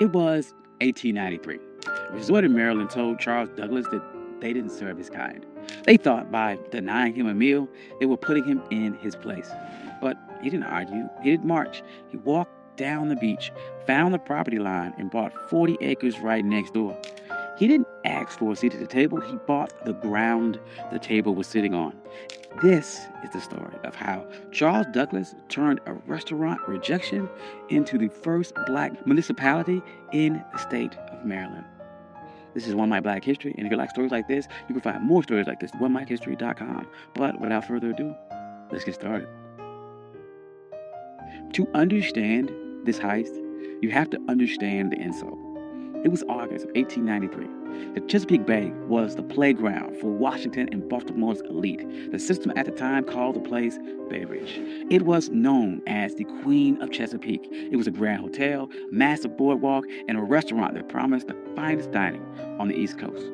It was 1893. A resort in Maryland told Charles Douglas that they didn't serve his kind. They thought by denying him a meal, they were putting him in his place. But he didn't argue. He didn't march. He walked down the beach, found the property line, and bought 40 acres right next door. He didn't ask for a seat at the table. He bought the ground the table was sitting on. This is the story of how Charles Douglas turned a restaurant rejection into the first black municipality in the state of Maryland. This is One Mike Black History, and if you like stories like this, you can find more stories like this at onemikehistory.com. But without further ado, let's get started. To understand this heist, you have to understand the insult. It was August of 1893. The Chesapeake Bay was the playground for Washington and Baltimore's elite. The system at the time called the place Bay Ridge. It was known as the Queen of Chesapeake. It was a grand hotel, massive boardwalk, and a restaurant that promised the finest dining on the East Coast.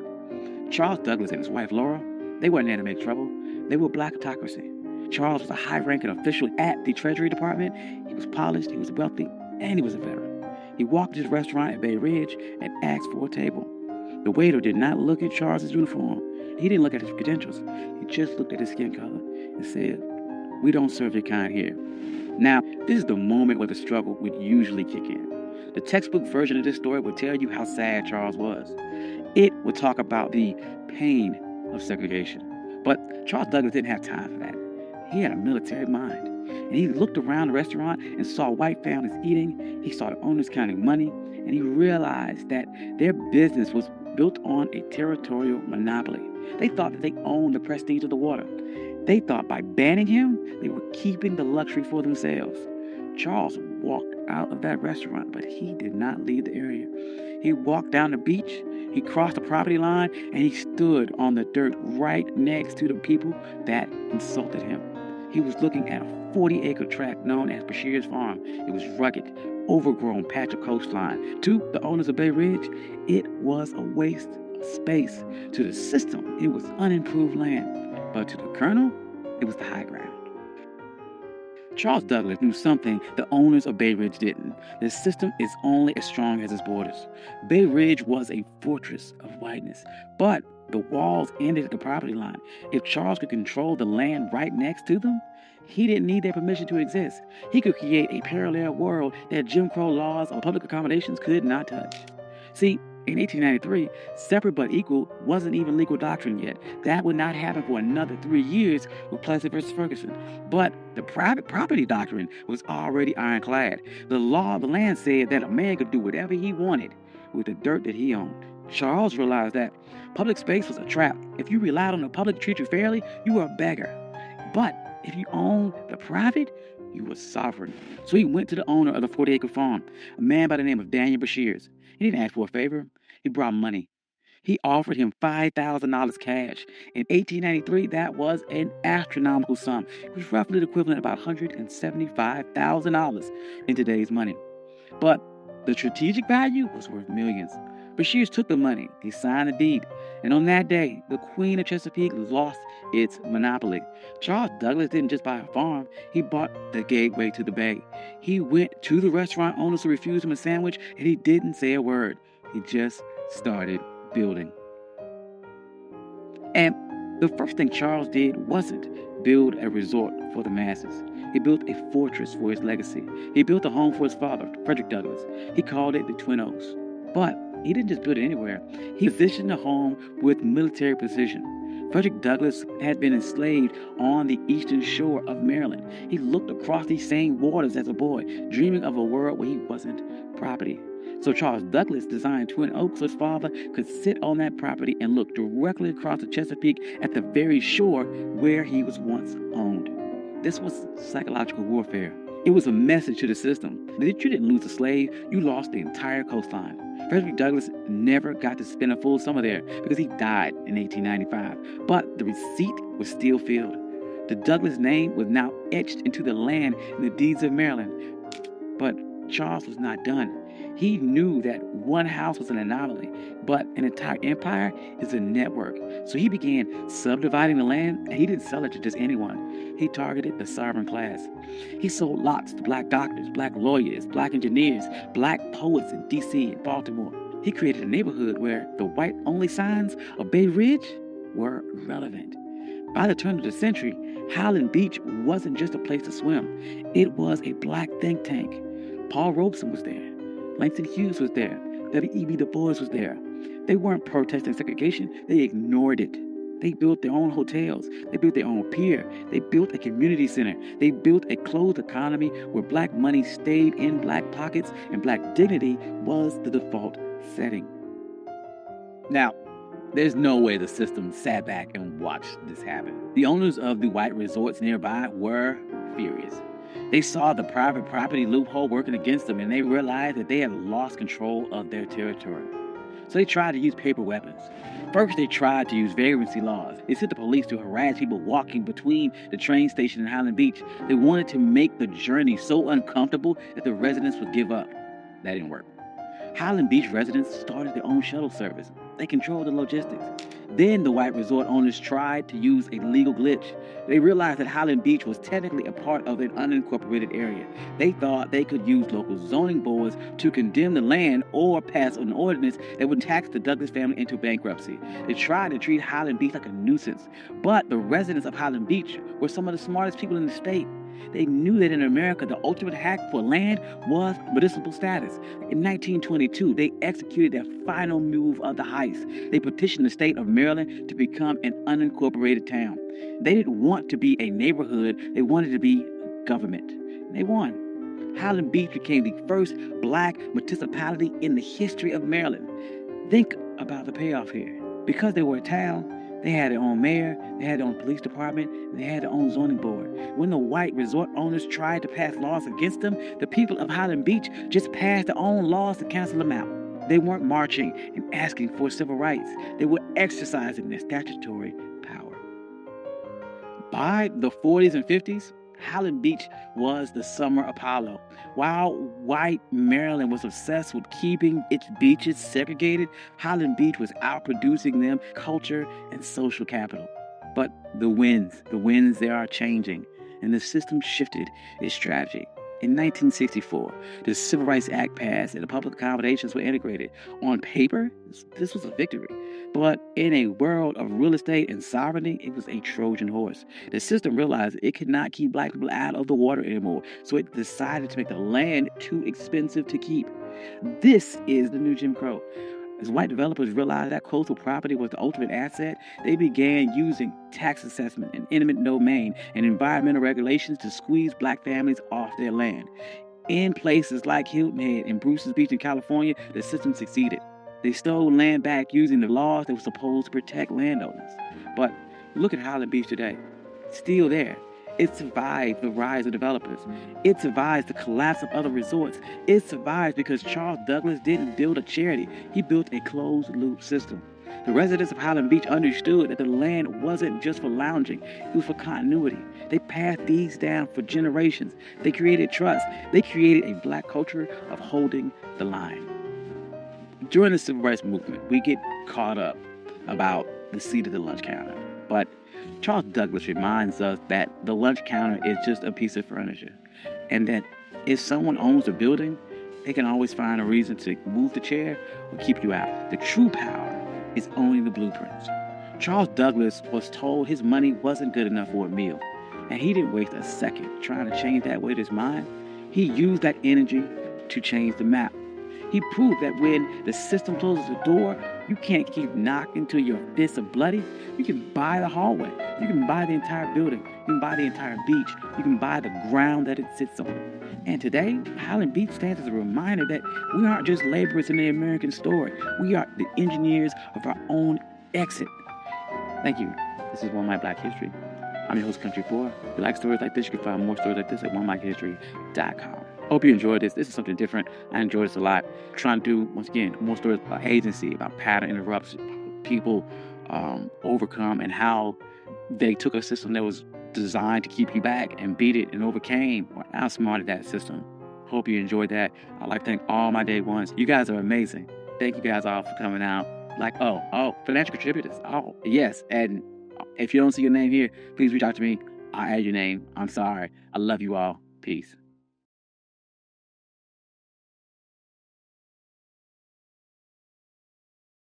Charles Douglas and his wife Laura, they weren't there to make trouble. They were black autocracy. Charles was a high-ranking official at the Treasury Department. He was polished, he was wealthy, and he was a veteran. He walked to his restaurant at Bay Ridge and asked for a table. The waiter did not look at Charles's uniform. He didn't look at his credentials. He just looked at his skin color and said, "We don't serve your kind here." Now, this is the moment where the struggle would usually kick in. The textbook version of this story would tell you how sad Charles was. It would talk about the pain of segregation. But Charles Douglas didn't have time for that. He had a military mind. And he looked around the restaurant and saw white families eating. He saw the owners counting money. And he realized that their business was built on a territorial monopoly. They thought that they owned the prestige of the water. They thought by banning him, they were keeping the luxury for themselves. Charles walked out of that restaurant, but he did not leave the area. He walked down the beach, he crossed the property line, and he stood on the dirt right next to the people that insulted him. He was looking at a 40-acre tract known as Bashir's Farm. It was rugged, overgrown patch of coastline. To the owners of Bay Ridge, it was a waste of space. To the system, it was unimproved land. But to the Colonel, it was the high ground. Charles Douglas knew something the owners of Bay Ridge didn't. The system is only as strong as its borders. Bay Ridge was a fortress of whiteness, but the walls ended at the property line. If Charles could control the land right next to them, he didn't need their permission to exist. He could create a parallel world that Jim Crow laws or public accommodations could not touch. See, in 1893, separate but equal wasn't even legal doctrine yet. That would not happen for another 3 years with Plessy versus Ferguson. But the private property doctrine was already ironclad. The law of the land said that a man could do whatever he wanted with the dirt that he owned. Charles realized that public space was a trap. If you relied on the public to treat you fairly, you were a beggar. But if you owned the private, you were sovereign. So he went to the owner of the 40-acre farm, a man by the name of Daniel Bashirs. He didn't ask for a favor. He brought money. He offered him $5,000 cash. In 1893, that was an astronomical sum. It was roughly the equivalent of about $175,000 in today's money. But the strategic value was worth millions. Bashirs took the money. He signed the deed. And on that day, the Queen of Chesapeake lost its monopoly. Charles Douglas didn't just buy a farm. He bought the gateway to the bay. He went to the restaurant owners who refused him a sandwich, and he didn't say a word. He just started building. And the first thing Charles did wasn't build a resort for the masses. He built a fortress for his legacy. He built a home for his father, Frederick Douglass. He called it the Twin Oaks. But he didn't just build it anywhere. He positioned the home with military precision. Frederick Douglass had been enslaved on the eastern shore of Maryland. He looked across these same waters as a boy, dreaming of a world where he wasn't property. So Charles Douglas designed Twin Oaks so his father could sit on that property and look directly across the Chesapeake at the very shore where he was once owned. This was psychological warfare. It was a message to the system that you didn't lose a slave, you lost the entire coastline. Frederick Douglass never got to spend a full summer there because he died in 1895, but the receipt was still filled. The Douglass name was now etched into the land in the deeds of Maryland. But Charles was not done. He knew that one house was an anomaly, but an entire empire is a network. So he began subdividing the land, and he didn't sell it to just anyone. He targeted the sovereign class. He sold lots to black doctors, black lawyers, black engineers, black poets in D.C. and Baltimore. He created a neighborhood where the white-only signs of Bay Ridge were relevant. By the turn of the century, Highland Beach wasn't just a place to swim. It was a black think tank. Paul Robeson was there. Langston Hughes was there. W.E.B. Du Bois was there. They weren't protesting segregation. They ignored it. They built their own hotels. They built their own pier. They built a community center. They built a closed economy where black money stayed in black pockets and black dignity was the default setting. Now, there's no way the system sat back and watched this happen. The owners of the white resorts nearby were furious. They saw the private property loophole working against them, and they realized that they had lost control of their territory. So they tried to use paper weapons. First, they tried to use vagrancy laws. They sent the police to harass people walking between the train station and Highland Beach. They wanted to make the journey so uncomfortable that the residents would give up. That didn't work. Highland Beach residents started their own shuttle service. They controlled the logistics. Then the white resort owners tried to use a legal glitch. They realized that Highland Beach was technically a part of an unincorporated area. They thought they could use local zoning boards to condemn the land or pass an ordinance that would tax the Douglas family into bankruptcy. They tried to treat Highland Beach like a nuisance, but the residents of Highland Beach were some of the smartest people in the state. They knew that in America, the ultimate hack for land was municipal status. In 1922, they executed their final move of the heist. They petitioned the state of Maryland to become an unincorporated town. They didn't want to be a neighborhood. They wanted to be government. They won. Highland Beach became the first black municipality in the history of Maryland. Think about the payoff here. Because they were a town, they had their own mayor, they had their own police department, and they had their own zoning board. When the white resort owners tried to pass laws against them, the people of Highland Beach just passed their own laws to cancel them out. They weren't marching and asking for civil rights. They were exercising their statutory power. By the 40s and 50s, Highland Beach was the summer Apollo. While white Maryland was obsessed with keeping its beaches segregated, Highland Beach was outproducing them culture and social capital. But the winds, they are changing, and the system shifted its strategy. In 1964, the Civil Rights Act passed and the public accommodations were integrated. On paper, this was a victory. But in a world of real estate and sovereignty, it was a Trojan horse. The system realized it could not keep black people out of the water anymore, so it decided to make the land too expensive to keep. This is the new Jim Crow. As white developers realized that coastal property was the ultimate asset, they began using tax assessment and eminent domain and environmental regulations to squeeze black families off their land. In places like Hilton Head and Bruce's Beach in California, the system succeeded. They stole land back using the laws that were supposed to protect landowners. But look at Highland Beach today. It's still there. It survived the rise of developers. It survives the collapse of other resorts. It survives because Charles Douglas didn't build a charity. He built a closed-loop system. The residents of Highland Beach understood that the land wasn't just for lounging. It was for continuity. They passed these down for generations. They created trust. They created a black culture of holding the line. During the Civil Rights Movement, we get caught up about the seat of the lunch counter. But Charles Douglas reminds us that the lunch counter is just a piece of furniture, and that if someone owns a building, they can always find a reason to move the chair or keep you out. The true power is owning the blueprints. Charles Douglas was told his money wasn't good enough for a meal, and he didn't waste a second trying to change that with his mind. He used that energy to change the map. He proved that when the system closes the door, you can't keep knocking till your fists are bloody. You can buy the hallway. You can buy the entire building. You can buy the entire beach. You can buy the ground that it sits on. And today, Highland Beach stands as a reminder that we aren't just laborers in the American story. We are the engineers of our own exit. Thank you. This is One My Black History. I'm your host, Country Boy. If you like stories like this, you can find more stories like this at onemyhistory.com. Hope you enjoyed this. This is something different. I enjoyed this a lot. Trying to do, once again, more stories about agency, about pattern interruption, people overcome, and how they took a system that was designed to keep you back and beat it and overcame or outsmarted that system. Hope you enjoyed that. I'd like to thank all my day ones. You guys are amazing. Thank you guys all for coming out. Financial contributors. Oh, yes. And if you don't see your name here, please reach out to me. I'll add your name. I'm sorry. I love you all. Peace.